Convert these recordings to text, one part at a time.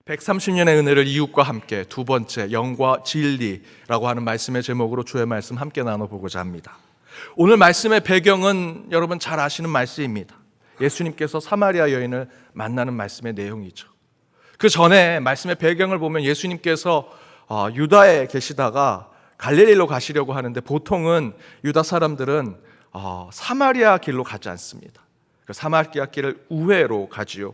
130년의 은혜를 이웃과 함께, 두 번째 영과 진리라고 하는 말씀의 제목으로 주의 말씀 함께 나눠보고자 합니다. 오늘 말씀의 배경은 여러분 잘 아시는 말씀입니다. 예수님께서 사마리아 여인을 만나는 말씀의 내용이죠. 그 전에 말씀의 배경을 보면 예수님께서 유다에 계시다가 갈릴리로 가시려고 하는데, 보통은 유다 사람들은 사마리아 길로 가지 않습니다. 사마리아 길을 우회로 가지요.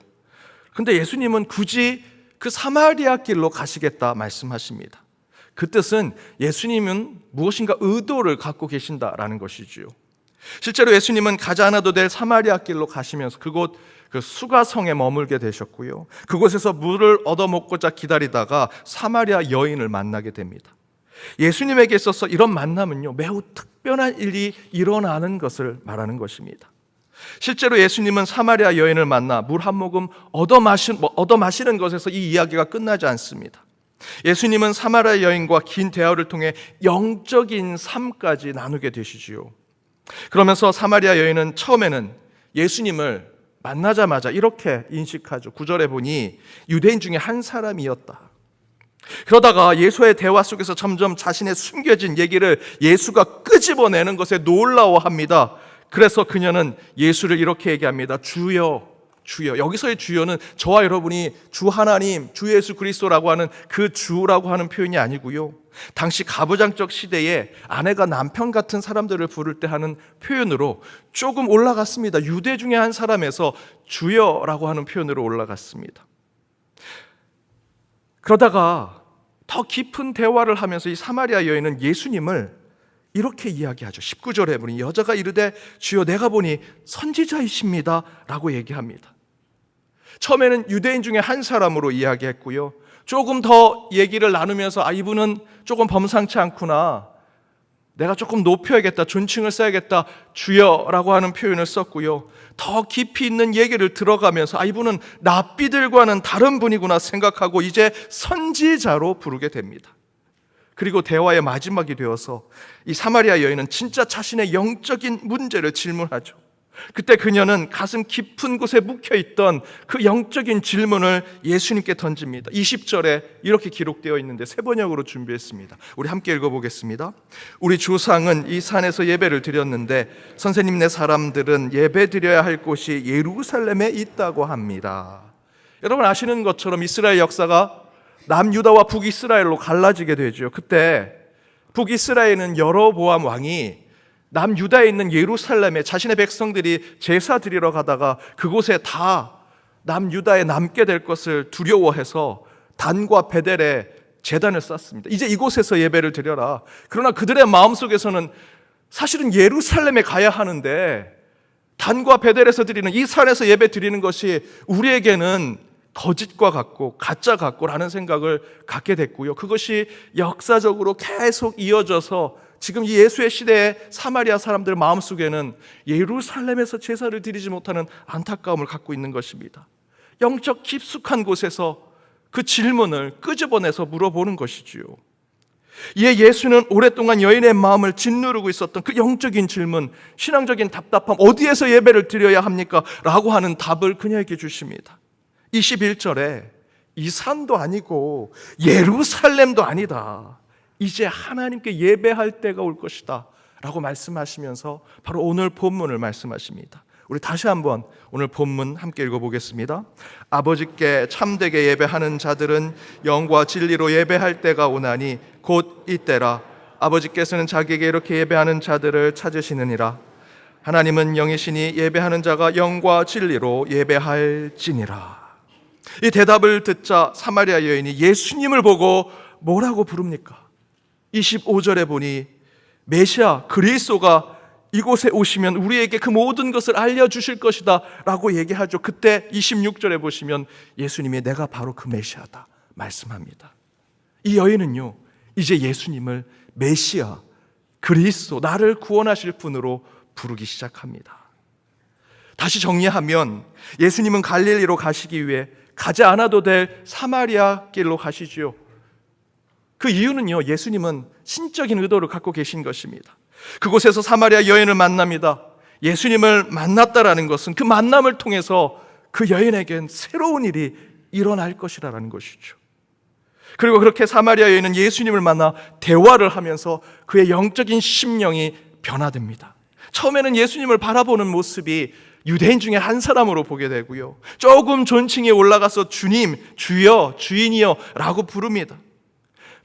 근데 예수님은 굳이 그 사마리아 길로 가시겠다 말씀하십니다. 그 뜻은 예수님은 무엇인가 의도를 갖고 계신다라는 것이지요. 실제로 예수님은 가지 않아도 될 사마리아 길로 가시면서 그곳 그 수가성에 머물게 되셨고요. 그곳에서 물을 얻어먹고자 기다리다가 사마리아 여인을 만나게 됩니다. 예수님에게 있어서 이런 만남은요, 매우 특별한 일이 일어나는 것을 말하는 것입니다. 실제로 예수님은 사마리아 여인을 만나 물 한 모금 얻어 마시는 것에서 이 이야기가 끝나지 않습니다. 예수님은 사마리아 여인과 긴 대화를 통해 영적인 삶까지 나누게 되시지요. 그러면서 사마리아 여인은 처음에는 예수님을 만나자마자 이렇게 인식하죠. 9절에 보니 유대인 중에 한 사람이었다. 그러다가 예수의 대화 속에서 점점 자신의 숨겨진 얘기를 예수가 끄집어내는 것에 놀라워합니다. 그래서 그녀는 예수를 이렇게 얘기합니다. 주여, 주여. 여기서의 주여는 저와 여러분이 주 하나님, 주 예수 그리스도라고 하는 그 주라고 하는 표현이 아니고요, 당시 가부장적 시대에 아내가 남편 같은 사람들을 부를 때 하는 표현으로 조금 올라갔습니다. 유대 중에 한 사람에서 주여라고 하는 표현으로 올라갔습니다. 그러다가 더 깊은 대화를 하면서 이 사마리아 여인은 예수님을 이렇게 이야기하죠. 19절에 보니 여자가 이르되 주여 내가 보니 선지자이십니다 라고 얘기합니다. 처음에는 유대인 중에 한 사람으로 이야기했고요, 조금 더 얘기를 나누면서 이분은 조금 범상치 않구나, 내가 조금 높여야겠다, 존칭을 써야겠다, 주여라고 하는 표현을 썼고요, 더 깊이 있는 얘기를 들어가면서 이분은 랍비들과는 다른 분이구나 생각하고 이제 선지자로 부르게 됩니다. 그리고 대화의 마지막이 되어서 이 사마리아 여인은 진짜 자신의 영적인 문제를 질문하죠. 그때 그녀는 가슴 깊은 곳에 묵혀있던 그 영적인 질문을 예수님께 던집니다. 20절에 이렇게 기록되어 있는데 세 번역으로 준비했습니다. 우리 함께 읽어보겠습니다. 우리 조상은 이 산에서 예배를 드렸는데 선생님네 사람들은 예배 드려야 할 곳이 예루살렘에 있다고 합니다. 여러분 아시는 것처럼 이스라엘 역사가 남유다와 북이스라엘로 갈라지게 되죠. 그때 북이스라엘은 여로보암 왕이 남유다에 있는 예루살렘에 자신의 백성들이 제사 드리러 가다가 그곳에 다 남유다에 남게 될 것을 두려워해서 단과 베델에 제단을 쌓습니다. 이제 이곳에서 예배를 드려라. 그러나 그들의 마음속에서는 사실은 예루살렘에 가야 하는데 단과 베델에서 드리는 이 산에서 예배 드리는 것이 우리에게는 거짓과 같고 가짜 같고라는 생각을 갖게 됐고요, 그것이 역사적으로 계속 이어져서 지금 이 예수의 시대의 사마리아 사람들 마음속에는 예루살렘에서 제사를 드리지 못하는 안타까움을 갖고 있는 것입니다. 영적 깊숙한 곳에서 그 질문을 끄집어내서 물어보는 것이지요. 이에 예수는 오랫동안 여인의 마음을 짓누르고 있었던 그 영적인 질문, 신앙적인 답답함, 어디에서 예배를 드려야 합니까? 라고 하는 답을 그녀에게 주십니다. 21절에 이 산도 아니고 예루살렘도 아니다, 이제 하나님께 예배할 때가 올 것이다 라고 말씀하시면서 바로 오늘 본문을 말씀하십니다. 우리 다시 한번 오늘 본문 함께 읽어보겠습니다. 아버지께 참되게 예배하는 자들은 영과 진리로 예배할 때가 오나니 곧 이때라. 아버지께서는 자기에게 이렇게 예배하는 자들을 찾으시느니라. 하나님은 영이시니 예배하는 자가 영과 진리로 예배할지니라. 이 대답을 듣자 사마리아 여인이 예수님을 보고 뭐라고 부릅니까? 25절에 보니 메시아 그리스도가 이곳에 오시면 우리에게 그 모든 것을 알려주실 것이다 라고 얘기하죠. 그때 26절에 보시면 예수님이 내가 바로 그 메시아다 말씀합니다. 이 여인은요, 이제 예수님을 메시아 그리스도, 나를 구원하실 분으로 부르기 시작합니다. 다시 정리하면 예수님은 갈릴리로 가시기 위해 가지 않아도 될 사마리아 길로 가시지요. 그 이유는요, 예수님은 신적인 의도를 갖고 계신 것입니다. 그곳에서 사마리아 여인을 만납니다. 예수님을 만났다라는 것은 그 만남을 통해서 그 여인에겐 새로운 일이 일어날 것이라는 것이죠. 그리고 그렇게 사마리아 여인은 예수님을 만나 대화를 하면서 그의 영적인 심령이 변화됩니다. 처음에는 예수님을 바라보는 모습이 유대인 중에 한 사람으로 보게 되고요, 조금 존칭에 올라가서 주님, 주여, 주인이여 라고 부릅니다.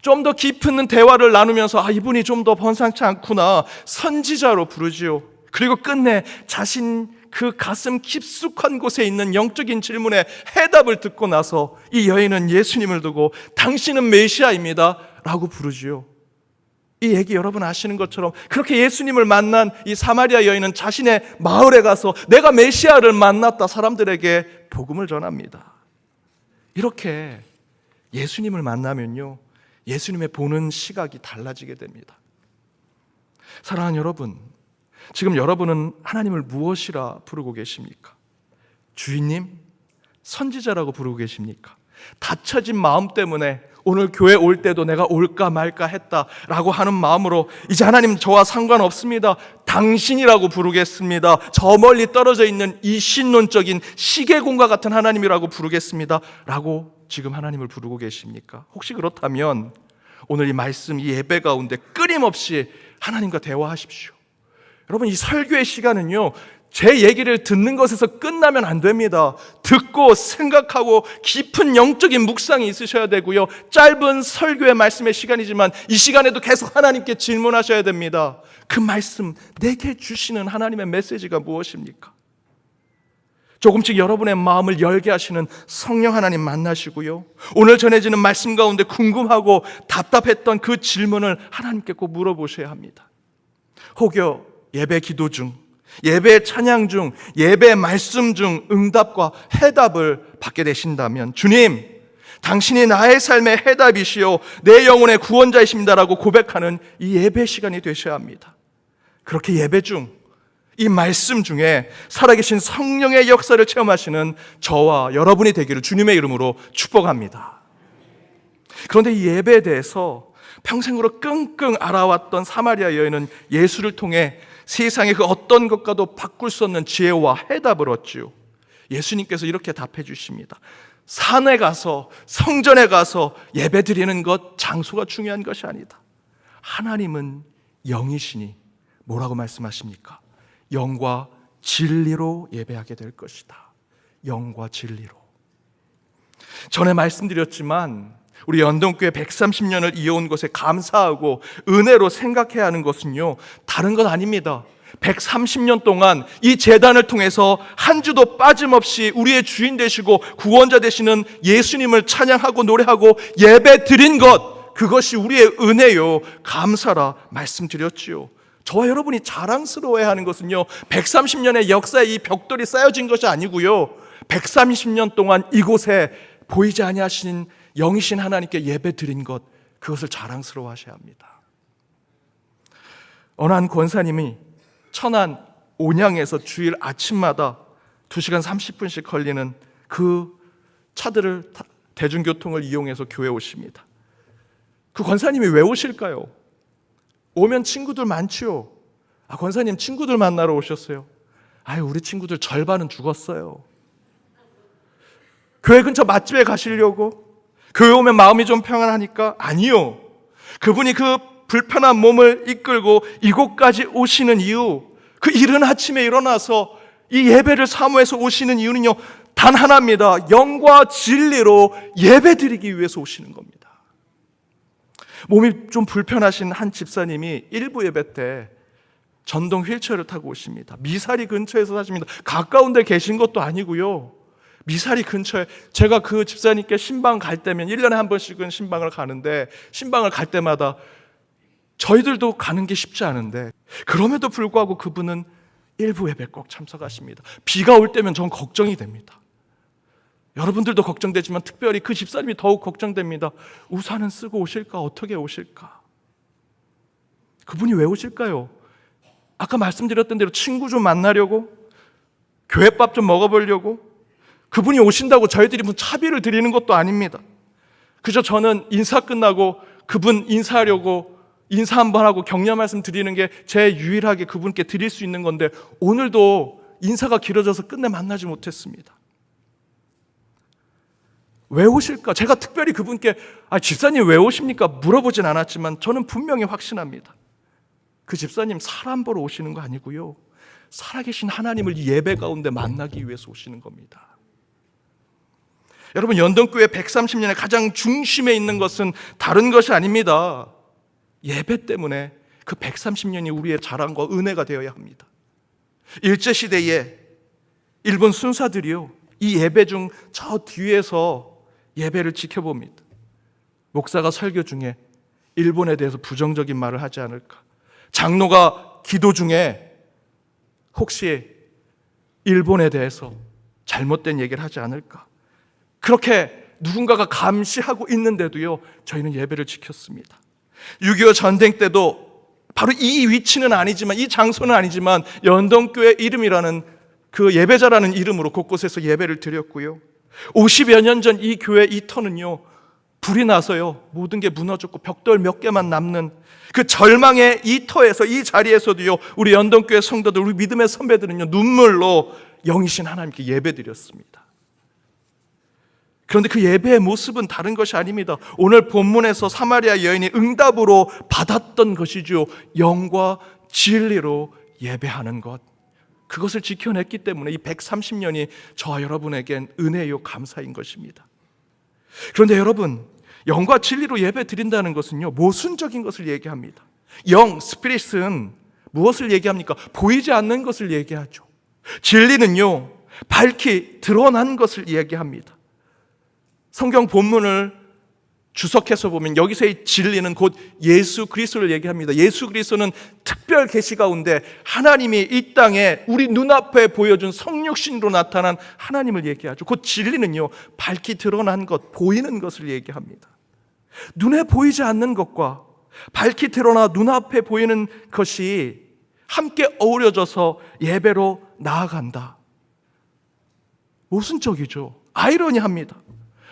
좀 더 깊은 대화를 나누면서 이분이 좀 더 번상치 않구나, 선지자로 부르지요. 그리고 끝내 자신 그 가슴 깊숙한 곳에 있는 영적인 질문에 해답을 듣고 나서 이 여인은 예수님을 두고 당신은 메시아입니다 라고 부르지요. 이 얘기 여러분 아시는 것처럼 그렇게 예수님을 만난 이 사마리아 여인은 자신의 마을에 가서 내가 메시아를 만났다 사람들에게 복음을 전합니다. 이렇게 예수님을 만나면요, 예수님의 보는 시각이 달라지게 됩니다. 사랑하는 여러분, 지금 여러분은 하나님을 무엇이라 부르고 계십니까? 주인님? 선지자라고 부르고 계십니까? 닫혀진 마음 때문에 오늘 교회 올 때도 내가 올까 말까 했다라고 하는 마음으로 이제 하나님 저와 상관없습니다, 당신이라고 부르겠습니다, 저 멀리 떨어져 있는 이 신론적인 시계공과 같은 하나님이라고 부르겠습니다 라고 지금 하나님을 부르고 계십니까? 혹시 그렇다면 오늘 이 말씀, 이 예배 가운데 끊임없이 하나님과 대화하십시오. 여러분, 이 설교의 시간은요, 제 얘기를 듣는 것에서 끝나면 안 됩니다. 듣고 생각하고 깊은 영적인 묵상이 있으셔야 되고요, 짧은 설교의 말씀의 시간이지만 이 시간에도 계속 하나님께 질문하셔야 됩니다. 그 말씀, 내게 주시는 하나님의 메시지가 무엇입니까? 조금씩 여러분의 마음을 열게 하시는 성령 하나님 만나시고요, 오늘 전해지는 말씀 가운데 궁금하고 답답했던 그 질문을 하나님께 꼭 물어보셔야 합니다. 혹여 예배 기도 중, 예배 찬양 중, 예배 말씀 중 응답과 해답을 받게 되신다면 주님, 당신이 나의 삶의 해답이시요 내 영혼의 구원자이십니다라고 고백하는 이 예배 시간이 되셔야 합니다. 그렇게 예배 중, 이 말씀 중에 살아계신 성령의 역사를 체험하시는 저와 여러분이 되기를 주님의 이름으로 축복합니다. 그런데 이 예배에 대해서 평생으로 끙끙 앓아왔던 사마리아 여인은 예수를 통해 세상의 그 어떤 것과도 바꿀 수 없는 지혜와 해답을 얻지요. 예수님께서 이렇게 답해 주십니다. 산에 가서, 성전에 가서 예배 드리는 것, 장소가 중요한 것이 아니다. 하나님은 영이시니 뭐라고 말씀하십니까? 영과 진리로 예배하게 될 것이다. 영과 진리로. 전에 말씀드렸지만 우리 연동교회 130년을 이어온 것에 감사하고 은혜로 생각해야 하는 것은요, 다른 건 아닙니다. 130년 동안 이 제단을 통해서 한 주도 빠짐없이 우리의 주인 되시고 구원자 되시는 예수님을 찬양하고 노래하고 예배 드린 것, 그것이 우리의 은혜요, 감사라 말씀드렸지요. 저와 여러분이 자랑스러워해야 하는 것은요, 130년의 역사에 이 벽돌이 쌓여진 것이 아니고요, 130년 동안 이곳에 보이지 아니하신 영이신 하나님께 예배 드린 것, 그것을 자랑스러워 하셔야 합니다. 어느 한 권사님이 천안 온양에서 주일 아침마다 2시간 30분씩 걸리는 그 차들을 대중교통을 이용해서 교회에 오십니다. 그 권사님이 왜 오실까요? 오면 친구들 많지요. 권사님 친구들 만나러 오셨어요. 우리 친구들 절반은 죽었어요. 교회 근처 맛집에 가시려고? 교회 오면 마음이 좀 평안하니까? 아니요. 그분이 그 불편한 몸을 이끌고 이곳까지 오시는 이유, 그 이른 아침에 일어나서 이 예배를 사모해서 오시는 이유는요, 단 하나입니다. 영과 진리로 예배 드리기 위해서 오시는 겁니다. 몸이 좀 불편하신 한 집사님이 일부 예배 때 전동 휠체어를 타고 오십니다. 미사리 근처에서 사십니다. 가까운 데 계신 것도 아니고요, 미사리 근처에, 제가 그 집사님께 신방 갈 때면 1년에 한 번씩은 신방을 가는데, 신방을 갈 때마다 저희들도 가는 게 쉽지 않은데 그럼에도 불구하고 그분은 일부 예배 꼭 참석하십니다. 비가 올 때면 전 걱정이 됩니다. 여러분들도 걱정되지만 특별히 그 집사님이 더욱 걱정됩니다. 우산은 쓰고 오실까? 어떻게 오실까? 그분이 왜 오실까요? 아까 말씀드렸던 대로 친구 좀 만나려고? 교회밥 좀 먹어보려고? 그분이 오신다고 저희들이 무슨 차비를 드리는 것도 아닙니다. 그저 저는 인사 끝나고 그분 인사하려고 인사 한번 하고 격려 말씀 드리는 게 제 유일하게 그분께 드릴 수 있는 건데, 오늘도 인사가 길어져서 끝내 만나지 못했습니다. 왜 오실까? 제가 특별히 그분께 집사님 왜 오십니까? 물어보진 않았지만 저는 분명히 확신합니다. 그 집사님 사람 보러 오시는 거 아니고요, 살아계신 하나님을 예배 가운데 만나기 위해서 오시는 겁니다. 여러분, 연동교회 130년의 가장 중심에 있는 것은 다른 것이 아닙니다. 예배 때문에 그 130년이 우리의 자랑과 은혜가 되어야 합니다. 일제시대에 일본 순사들이요, 이 예배 중 저 뒤에서 예배를 지켜봅니다. 목사가 설교 중에 일본에 대해서 부정적인 말을 하지 않을까, 장로가 기도 중에 혹시 일본에 대해서 잘못된 얘기를 하지 않을까, 그렇게 누군가가 감시하고 있는데도요, 저희는 예배를 지켰습니다. 6.25 전쟁 때도 바로 이 위치는 아니지만, 이 장소는 아니지만 연동교회 이름이라는 그 예배자라는 이름으로 곳곳에서 예배를 드렸고요, 50여 년 전 이 교회 이 터는요, 불이 나서요 모든 게 무너졌고 벽돌 몇 개만 남는 그 절망의 이 터에서, 이 자리에서도요, 우리 연동교회 성도들, 우리 믿음의 선배들은요, 눈물로 영이신 하나님께 예배드렸습니다. 그런데 그 예배의 모습은 다른 것이 아닙니다. 오늘 본문에서 사마리아 여인이 응답으로 받았던 것이죠. 영과 진리로 예배하는 것, 그것을 지켜냈기 때문에 이 130년이 저와 여러분에겐 은혜요 감사인 것입니다. 그런데 여러분, 영과 진리로 예배 드린다는 것은요, 모순적인 것을 얘기합니다. 영, 스피릿은 무엇을 얘기합니까? 보이지 않는 것을 얘기하죠. 진리는요, 밝히 드러난 것을 얘기합니다. 성경 본문을 주석해서 보면 여기서의 진리는 곧 예수 그리스도를 얘기합니다. 예수 그리스도는 특별 계시 가운데 하나님이 이 땅에 우리 눈앞에 보여준 성육신으로 나타난 하나님을 얘기하죠. 곧 진리는요, 밝히 드러난 것, 보이는 것을 얘기합니다. 눈에 보이지 않는 것과 밝히 드러나 눈앞에 보이는 것이 함께 어우러져서 예배로 나아간다. 모순적이죠. 아이러니합니다.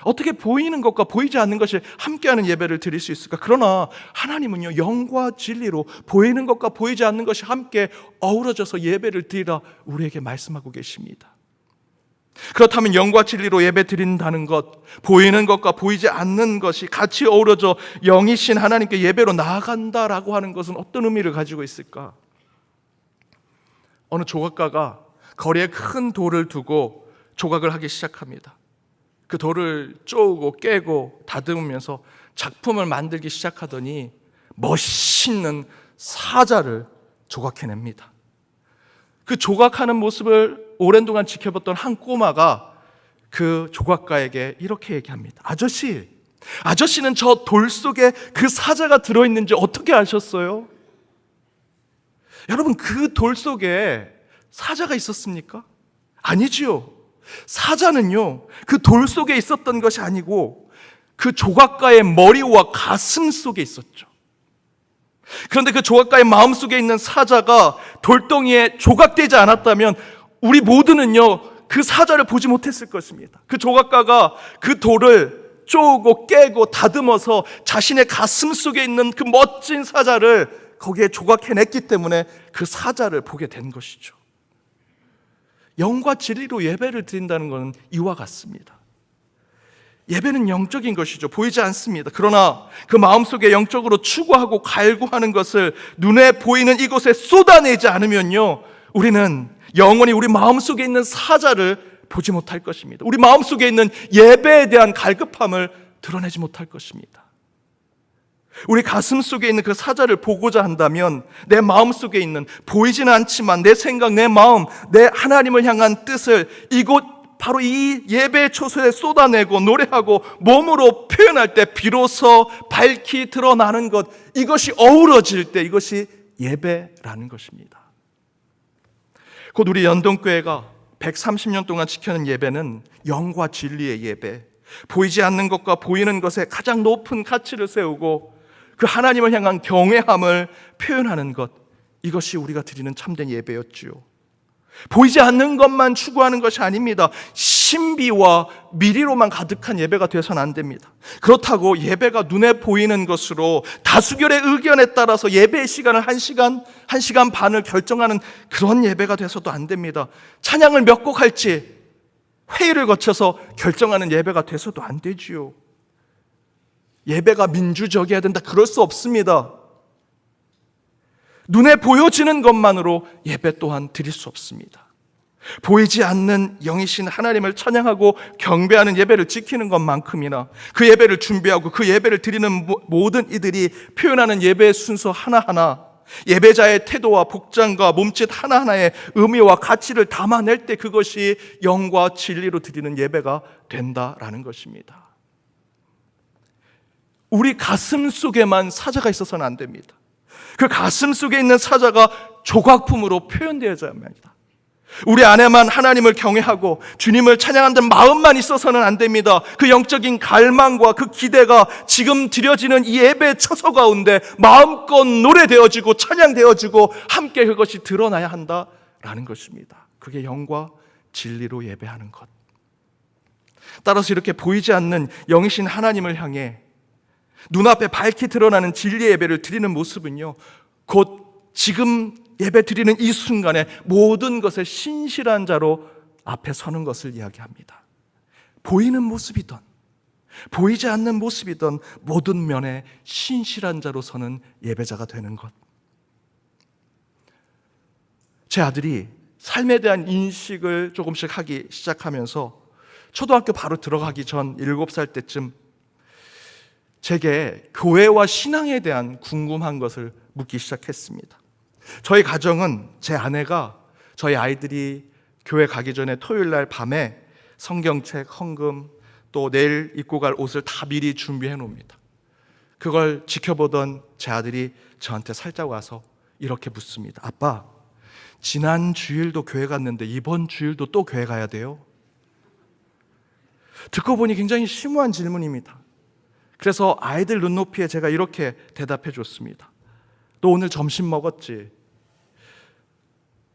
어떻게 보이는 것과 보이지 않는 것이 함께하는 예배를 드릴 수 있을까? 그러나 하나님은요, 영과 진리로 보이는 것과 보이지 않는 것이 함께 어우러져서 예배를 드리라 우리에게 말씀하고 계십니다. 그렇다면 영과 진리로 예배 드린다는 것, 보이는 것과 보이지 않는 것이 같이 어우러져 영이신 하나님께 예배로 나아간다라고 하는 것은 어떤 의미를 가지고 있을까? 어느 조각가가 거리에 큰 돌을 두고 조각을 하기 시작합니다. 그 돌을 쪼고 깨고 다듬으면서 작품을 만들기 시작하더니 멋있는 사자를 조각해냅니다. 그 조각하는 모습을 오랜 동안 지켜봤던 한 꼬마가 그 조각가에게 이렇게 얘기합니다. 아저씨는 저 돌 속에 그 사자가 들어있는지 어떻게 아셨어요? 여러분, 그 돌 속에 사자가 있었습니까? 아니지요. 사자는요, 그 돌 속에 있었던 것이 아니고 그 조각가의 머리와 가슴 속에 있었죠. 그런데 그 조각가의 마음 속에 있는 사자가 돌덩이에 조각되지 않았다면 우리 모두는요, 그 사자를 보지 못했을 것입니다. 그 조각가가 그 돌을 쪼고 깨고 다듬어서 자신의 가슴 속에 있는 그 멋진 사자를 거기에 조각해냈기 때문에 그 사자를 보게 된 것이죠. 영과 진리로 예배를 드린다는 것은 이와 같습니다. 예배는 영적인 것이죠. 보이지 않습니다. 그러나 그 마음속에 영적으로 추구하고 갈구하는 것을 눈에 보이는 이곳에 쏟아내지 않으면요, 우리는 영원히 우리 마음속에 있는 사자를 보지 못할 것입니다. 우리 마음속에 있는 예배에 대한 갈급함을 드러내지 못할 것입니다. 우리 가슴 속에 있는 그 사자를 보고자 한다면 내 마음 속에 있는, 보이지는 않지만 내 생각, 내 마음, 내 하나님을 향한 뜻을 이곳 바로 이 예배의 초소에 쏟아내고 노래하고 몸으로 표현할 때 비로소 밝히 드러나는 것, 이것이 어우러질 때 이것이 예배라는 것입니다. 곧 우리 연동교회가 130년 동안 지켜낸 예배는 영과 진리의 예배, 보이지 않는 것과 보이는 것에 가장 높은 가치를 세우고 그 하나님을 향한 경외함을 표현하는 것, 이것이 우리가 드리는 참된 예배였지요. 보이지 않는 것만 추구하는 것이 아닙니다. 신비와 미리로만 가득한 예배가 되어서는 안 됩니다. 그렇다고 예배가 눈에 보이는 것으로 다수결의 의견에 따라서 예배의 시간을 1시간 반을 결정하는 그런 예배가 돼서도 안 됩니다. 찬양을 몇 곡 할지 회의를 거쳐서 결정하는 예배가 돼서도 안 되지요. 예배가 민주적이어야 된다, 그럴 수 없습니다. 눈에 보여지는 것만으로 예배 또한 드릴 수 없습니다. 보이지 않는 영이신 하나님을 찬양하고 경배하는 예배를 지키는 것만큼이나 그 예배를 준비하고 그 예배를 드리는 모든 이들이 표현하는 예배의 순서 하나하나, 예배자의 태도와 복장과 몸짓 하나하나의 의미와 가치를 담아낼 때 그것이 영과 진리로 드리는 예배가 된다라는 것입니다. 우리 가슴 속에만 사자가 있어서는 안 됩니다. 그 가슴 속에 있는 사자가 조각품으로 표현되어야 합니다. 우리 안에만 하나님을 경외하고 주님을 찬양한다는 마음만 있어서는 안 됩니다. 그 영적인 갈망과 그 기대가 지금 드려지는 이 예배 처소 가운데 마음껏 노래되어지고 찬양되어지고 함께 그것이 드러나야 한다라는 것입니다. 그게 영과 진리로 예배하는 것. 따라서 이렇게 보이지 않는 영이신 하나님을 향해 눈앞에 밝히 드러나는 진리의 예배를 드리는 모습은요, 곧 지금 예배 드리는 이 순간에 모든 것에 신실한 자로 앞에 서는 것을 이야기합니다. 보이는 모습이든 보이지 않는 모습이든 모든 면에 신실한 자로 서는 예배자가 되는 것. 제 아들이 삶에 대한 인식을 조금씩 하기 시작하면서 초등학교 바로 들어가기 전 7살 때쯤 제게 교회와 신앙에 대한 궁금한 것을 묻기 시작했습니다. 저희 가정은 제 아내가 저희 아이들이 교회 가기 전에 토요일 날 밤에 성경책, 헌금, 또 내일 입고 갈 옷을 다 미리 준비해 놓습니다. 그걸 지켜보던 제 아들이 저한테 살짝 와서 이렇게 묻습니다. 아빠, 지난 주일도 교회 갔는데 이번 주일도 또 교회 가야 돼요? 듣고 보니 굉장히 심오한 질문입니다. 그래서 아이들 눈높이에 제가 이렇게 대답해 줬습니다. 너 오늘 점심 먹었지?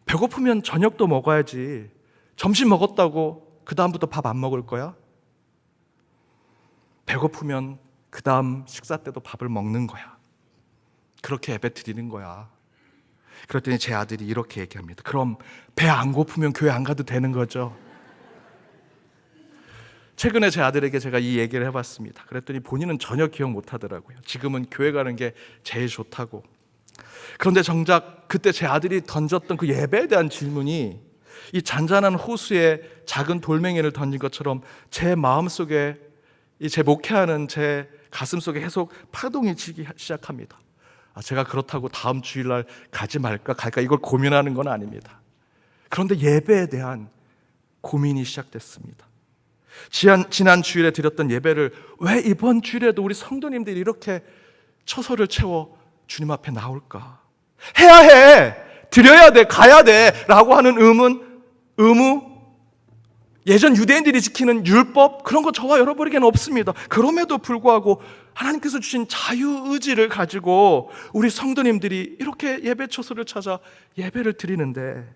배고프면 저녁도 먹어야지. 점심 먹었다고 그 다음부터 밥 안 먹을 거야? 배고프면 그 다음 식사 때도 밥을 먹는 거야. 그렇게 예배 드리는 거야. 그랬더니 제 아들이 이렇게 얘기합니다. 그럼 배 안 고프면 교회 안 가도 되는 거죠? 최근에 제 아들에게 제가 이 얘기를 해봤습니다. 그랬더니 본인은 전혀 기억 못 하더라고요. 지금은 교회 가는 게 제일 좋다고. 그런데 정작 그때 제 아들이 던졌던 그 예배에 대한 질문이 이 잔잔한 호수에 작은 돌멩이를 던진 것처럼 제 마음속에, 제 목회하는 제 가슴속에 계속 파동이 치기 시작합니다. 제가 그렇다고 다음 주일날 가지 말까 갈까 이걸 고민하는 건 아닙니다. 그런데 예배에 대한 고민이 시작됐습니다. 지난 주일에 드렸던 예배를 왜 이번 주일에도 우리 성도님들이 이렇게 처소를 채워 주님 앞에 나올까? 해야 해! 드려야 돼! 가야 돼! 라고 하는 의무, 예전 유대인들이 지키는 율법, 그런 거 저와 여러분에게는 없습니다. 그럼에도 불구하고 하나님께서 주신 자유의지를 가지고 우리 성도님들이 이렇게 예배 처소를 찾아 예배를 드리는데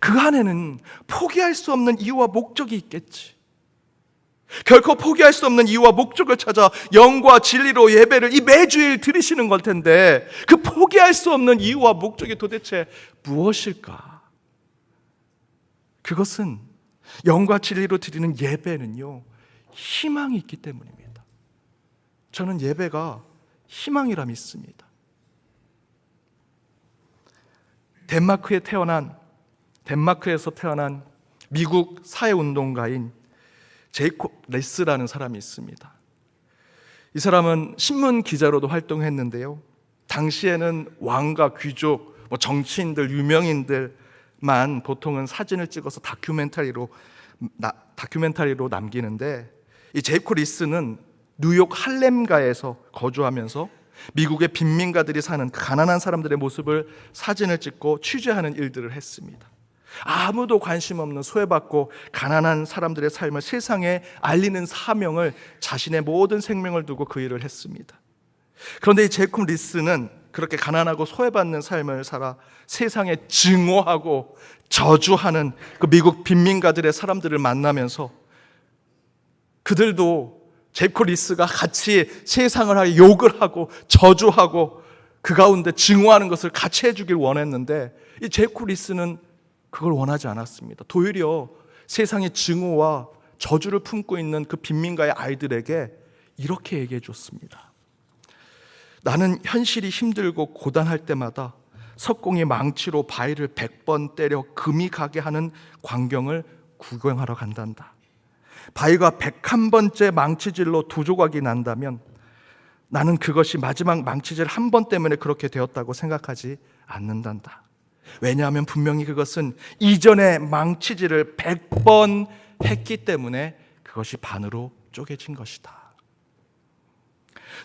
그 안에는 포기할 수 없는 이유와 목적이 있겠지. 결코 포기할 수 없는 이유와 목적을 찾아 영과 진리로 예배를 이 매주일 드리시는 걸 텐데 그 포기할 수 없는 이유와 목적이 도대체 무엇일까? 그것은 영과 진리로 드리는 예배는요, 희망이 있기 때문입니다. 저는 예배가 희망이라 믿습니다. 덴마크에서 태어난 미국 사회운동가인 제이콥 레스라는 사람이 있습니다. 이 사람은 신문 기자로도 활동했는데요, 당시에는 왕과 귀족, 정치인들, 유명인들만 보통은 사진을 찍어서 다큐멘터리로 남기는데, 이 제이콥 리스는 뉴욕 할렘가에서 거주하면서 미국의 빈민가들이 사는 가난한 사람들의 모습을 사진을 찍고 취재하는 일들을 했습니다. 아무도 관심 없는 소외받고 가난한 사람들의 삶을 세상에 알리는 사명을 자신의 모든 생명을 두고 그 일을 했습니다. 그런데 이 제이콥 리스는 그렇게 가난하고 소외받는 삶을 살아 세상에 증오하고 저주하는 그 미국 빈민가들의 사람들을 만나면서 그들도 제이콥 리스가 같이 세상을 하여 욕을 하고 저주하고 그 가운데 증오하는 것을 같이 해주길 원했는데 이 제이콥 리스는 그걸 원하지 않았습니다. 도리어 세상의 증오와 저주를 품고 있는 그 빈민가의 아이들에게 이렇게 얘기해 줬습니다. 나는 현실이 힘들고 고단할 때마다 석공이 망치로 바위를 100번 때려 금이 가게 하는 광경을 구경하러 간단다. 바위가 101번째 망치질로 두 조각이 난다면 나는 그것이 마지막 망치질 한 번 때문에 그렇게 되었다고 생각하지 않는단다. 왜냐하면 분명히 그것은 이전에 망치질을 100번 했기 때문에 그것이 반으로 쪼개진 것이다.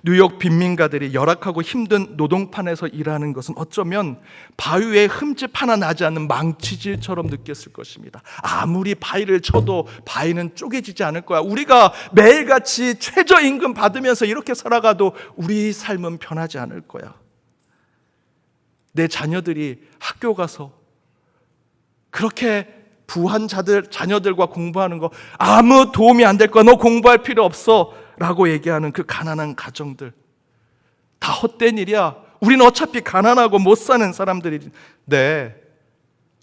뉴욕 빈민가들이 열악하고 힘든 노동판에서 일하는 것은 어쩌면 바위에 흠집 하나 나지 않는 망치질처럼 느꼈을 것입니다. 아무리 바위를 쳐도 바위는 쪼개지지 않을 거야. 우리가 매일같이 최저임금 받으면서 이렇게 살아가도 우리 삶은 변하지 않을 거야. 내 자녀들이 학교 가서 그렇게 부한 자녀들과 공부하는 거 아무 도움이 안 될 거야. 너 공부할 필요 없어 라고 얘기하는 그 가난한 가정들, 다 헛된 일이야. 우리는 어차피 가난하고 못 사는 사람들인데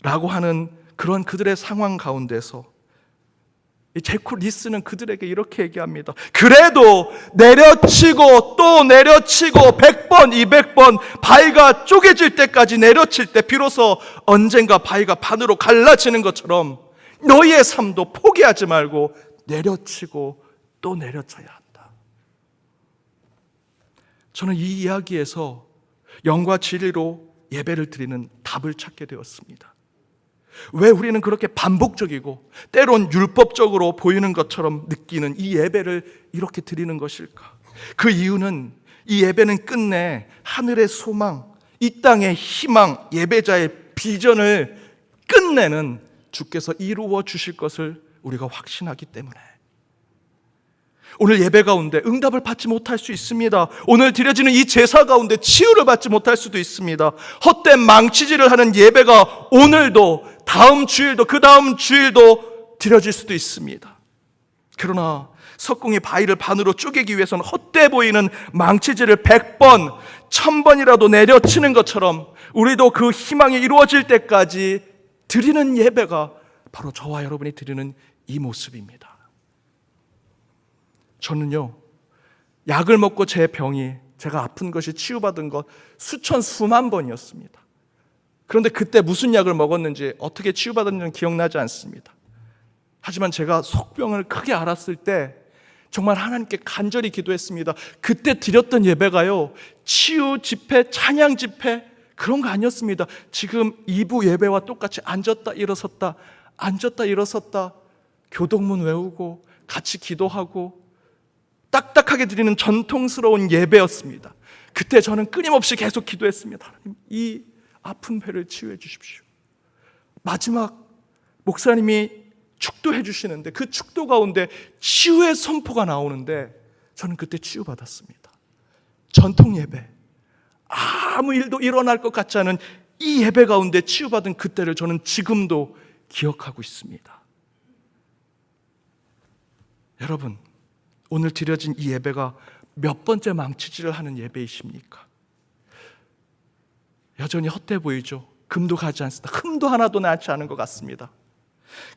라고 하는 그런 그들의 상황 가운데서 이 제코 리스는 그들에게 이렇게 얘기합니다. 그래도 내려치고 또 내려치고 100번 200번 바위가 쪼개질 때까지 내려칠 때 비로소 언젠가 바위가 반으로 갈라지는 것처럼 너희의 삶도 포기하지 말고 내려치고 또 내려쳐야 한다. 저는 이 이야기에서 영과 진리로 예배를 드리는 답을 찾게 되었습니다. 왜 우리는 그렇게 반복적이고 때론 율법적으로 보이는 것처럼 느끼는 이 예배를 이렇게 드리는 것일까? 그 이유는 이 예배는 끝내 하늘의 소망, 이 땅의 희망, 예배자의 비전을 끝내는 주께서 이루어 주실 것을 우리가 확신하기 때문에 오늘 예배 가운데 응답을 받지 못할 수 있습니다. 오늘 드려지는 이 제사 가운데 치유를 받지 못할 수도 있습니다. 헛된 망치질을 하는 예배가 오늘도 다음 주일도 그 다음 주일도 드려질 수도 있습니다. 그러나 석궁이 바위를 반으로 쪼개기 위해서는 헛돼 보이는 망치질을 100번, 1000번이라도 내려치는 것처럼 우리도 그 희망이 이루어질 때까지 드리는 예배가 바로 저와 여러분이 드리는 이 모습입니다. 저는요, 약을 먹고 제 병이, 제가 아픈 것이 치유받은 것 수천 수만 번이었습니다. 그런데 그때 무슨 약을 먹었는지 어떻게 치유받았는지는 기억나지 않습니다. 하지만 제가 속병을 크게 앓았을 때 정말 하나님께 간절히 기도했습니다. 그때 드렸던 예배가요, 치유 집회, 찬양 집회 그런 거 아니었습니다. 지금 2부 예배와 똑같이 앉았다 일어섰다 앉았다 일어섰다 교동문 외우고 같이 기도하고 딱딱하게 드리는 전통스러운 예배였습니다. 그때 저는 끊임없이 계속 기도했습니다. 하나님, 이 아픈 배를 치유해 주십시오. 마지막 목사님이 축도해 주시는데 그 축도 가운데 치유의 선포가 나오는데 저는 그때 치유받았습니다. 전통 예배, 아무 일도 일어날 것 같지 않은 이 예배 가운데 치유받은 그때를 저는 지금도 기억하고 있습니다. 여러분, 오늘 드려진 이 예배가 몇 번째 망치질을 하는 예배이십니까? 여전히 헛돼 보이죠? 금도 가지 않습니다. 흠도 하나도 나지 않은 것 같습니다.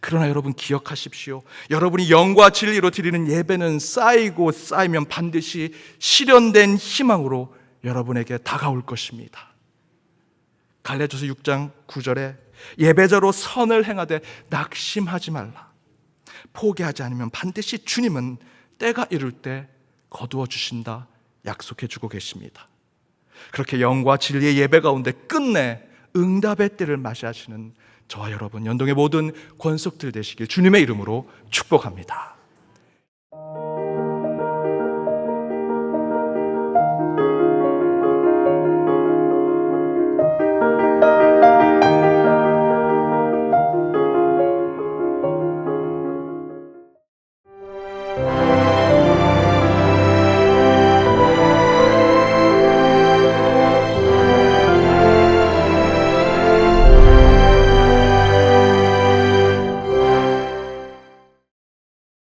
그러나 여러분 기억하십시오. 여러분이 영과 진리로 드리는 예배는 쌓이고 쌓이면 반드시 실현된 희망으로 여러분에게 다가올 것입니다. 갈라디아서 6장 9절에 예배자로 선을 행하되 낙심하지 말라. 포기하지 않으면 반드시 주님은 때가 이룰 때 거두어 주신다 약속해 주고 계십니다. 그렇게 영과 진리의 예배 가운데 끝내 응답의 때를 맞이하시는 저와 여러분 연동의 모든 권속들 되시길 주님의 이름으로 축복합니다.